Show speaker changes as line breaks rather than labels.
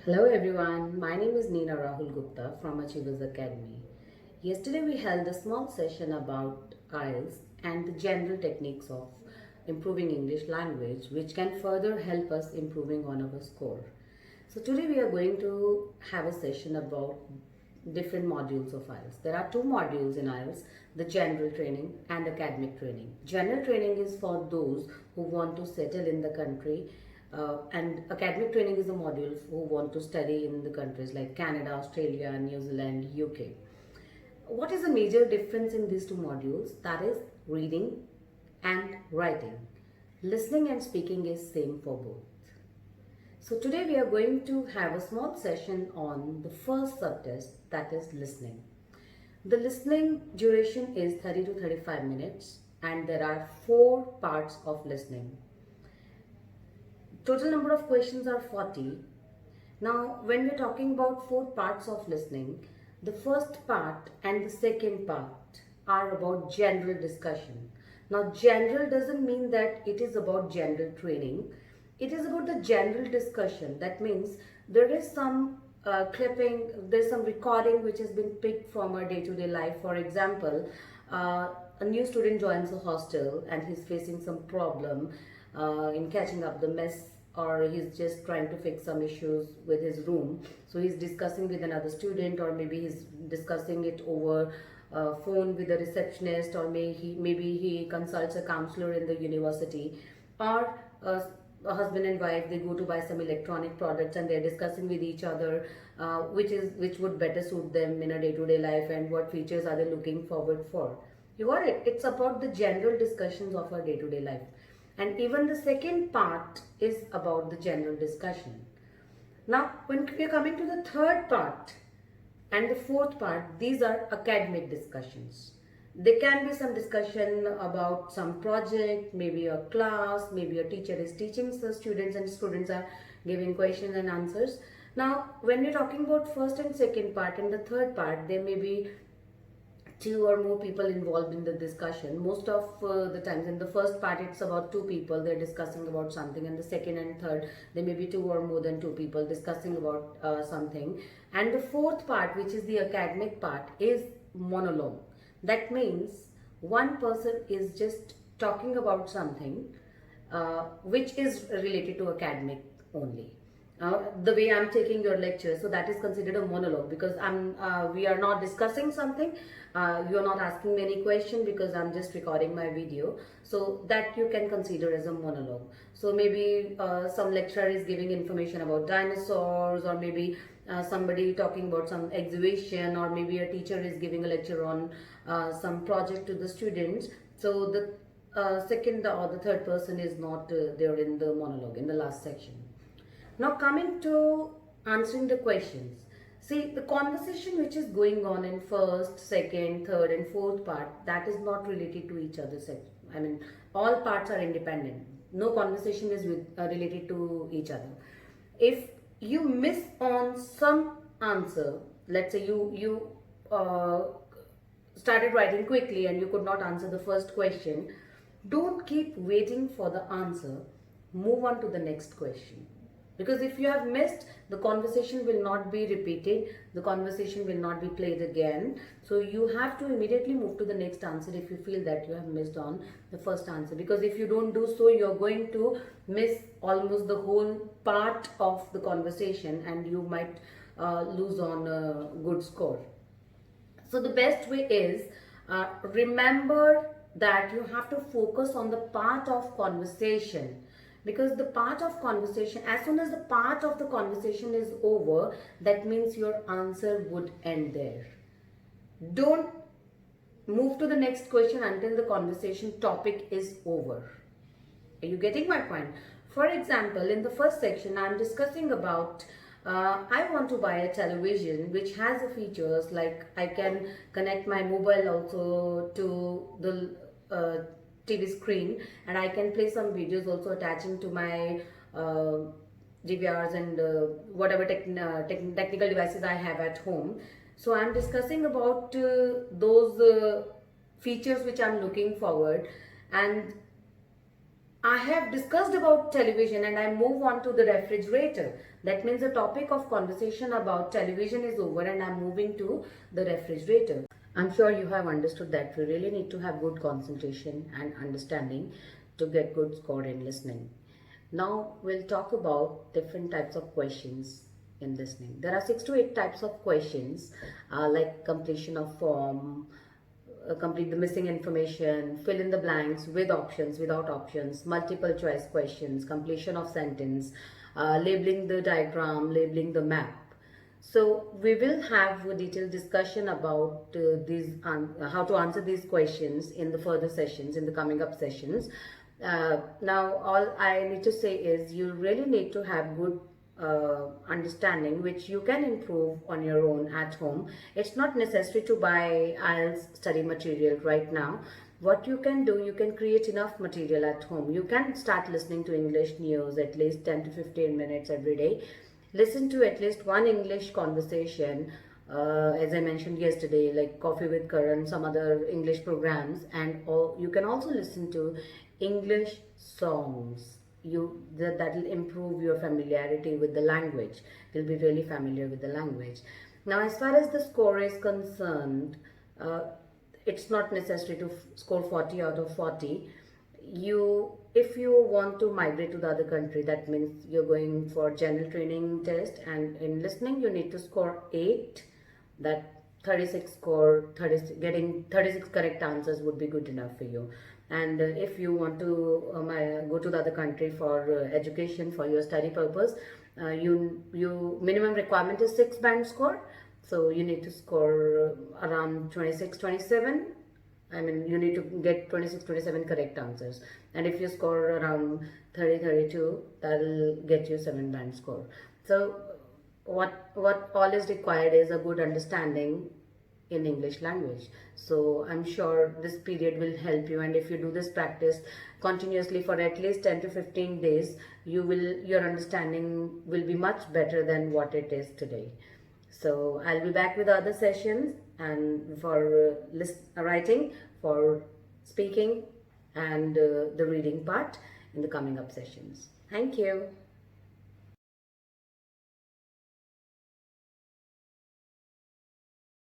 Hello everyone, my name is Neena Rahul Gupta from Achievers Academy. Yesterday we held a small session about IELTS and the general techniques of improving English language which can further help us improving on our score. So today we are going to have a session about different modules of IELTS. There are two modules in IELTS, the general training and academic training. General training is for those who want to settle in the country, and academic training is a module who want to study in the countries like Canada, Australia, New Zealand, UK. What is the major difference in these two modules? That is reading and writing. Listening and speaking is same for both. So today we are going to have a small session on the first subtest, that is listening. The listening duration is 30 to 35 minutes and there are 4 parts of listening. Total number of questions are 40. Now when we're talking about 4 parts of listening, the first part and the second part are about general discussion. Now general doesn't mean that it is about general training. It is about the general discussion. That means there is some clipping, there's some recording which has been picked from our day-to-day life. For example, a new student joins a hostel and he's facing some problem in catching up the mess, or he's just trying to fix some issues with his room. So he's discussing with another student, or maybe he's discussing it over phone with a receptionist, or maybe he consults a counselor in the university, or a husband and wife, they go to buy some electronic products and they're discussing with each other which would better suit them in a day-to-day life and what features are they looking forward for. You got it? It's about the general discussions of our day-to-day life. And even the second part is about the general discussion. Now, when we are coming to the third part and the fourth part, these are academic discussions. There can be some discussion about some project, maybe a class, maybe a teacher is teaching the students and students are giving questions and answers. Now, when we're talking about first and second part and the third part, there may be 2 or more people involved in the discussion. Most of the times in the first part it's about 2 people, they're discussing about something, and the second and third there may be 2 or more than 2 people discussing about something. And the fourth part, which is the academic part, is monologue. That means one person is just talking about something which is related to academic only. The way I'm taking your lecture, so that is considered a monologue, because we are not discussing something, you are not asking me any question because I'm just recording my video, so that you can consider as a monologue. So maybe some lecturer is giving information about dinosaurs, or maybe somebody talking about some exhibition, or maybe a teacher is giving a lecture on some project to the students. So the second or the third person is not there in the monologue in the last section. Now coming to answering the questions. See, the conversation which is going on in first, second, third and fourth part, that is not related to each other. I mean, all parts are independent. No conversation is related to each other. If you miss on some answer, let's say you started writing quickly and you could not answer the first question, don't keep waiting for the answer. Move on to the next question. Because if you have missed, the conversation will not be repeated, the conversation will not be played again. So you have to immediately move to the next answer if you feel that you have missed on the first answer. Because if you don't do so, you're going to miss almost the whole part of the conversation and you might lose on a good score. So the best way is, remember that you have to focus on the part of conversation, because the part of conversation, as soon as the part of the conversation is over, that means your answer would end there. Don't move to the next question until the conversation topic is over. Are you getting my point? For example, in the first section I am discussing about I want to buy a television which has the features like I can connect my mobile also to the TV screen, and I can play some videos also attaching to my DVRs and whatever technical devices I have at home. So I'm discussing about those features which I'm looking forward, and I have discussed about television and I move on to the refrigerator. That means the topic of conversation about television is over and I'm moving to the refrigerator. I'm sure you have understood that we really need to have good concentration and understanding to get good score in listening. Now we'll talk about different types of questions in listening. There are 6 to 8 types of questions like completion of form, complete the missing information, fill in the blanks with options, without options, multiple choice questions, completion of sentence, labeling the diagram, labeling the map. So we will have a detailed discussion about how to answer these questions in the further sessions, in the coming up sessions. Now all I need to say is you really need to have good understanding which you can improve on your own at home. It's not necessary to buy IELTS study material right now. What you can do, you can create enough material at home. You can start listening to English news at least 10 to 15 minutes every day. Listen to at least one English conversation, as I mentioned yesterday, like Coffee with Karan, some other English programs, and you can also listen to English songs. That will improve your familiarity with the language. You'll be really familiar with the language. Now, as far as the score is concerned, it's not necessary to score 40 out of 40. If you want to migrate to the other country, that means you're going for general training test, and in listening you need to score 8. That 36 score, getting 36 correct answers would be good enough for you. And if you want to go to the other country for education, for your study purpose, you minimum requirement is 6 band score. So you need to score around 26, 27. I mean, you need to get 26, 27 correct answers. And if you score around 30, 32, that'll get you 7 band score. So what all is required is a good understanding in English language. So I'm sure this period will help you, and if you do this practice continuously for at least 10 to 15 days, your understanding will be much better than what it is today. So I'll be back with other sessions and for writing, for speaking, and the reading part in the coming up sessions. Thank you.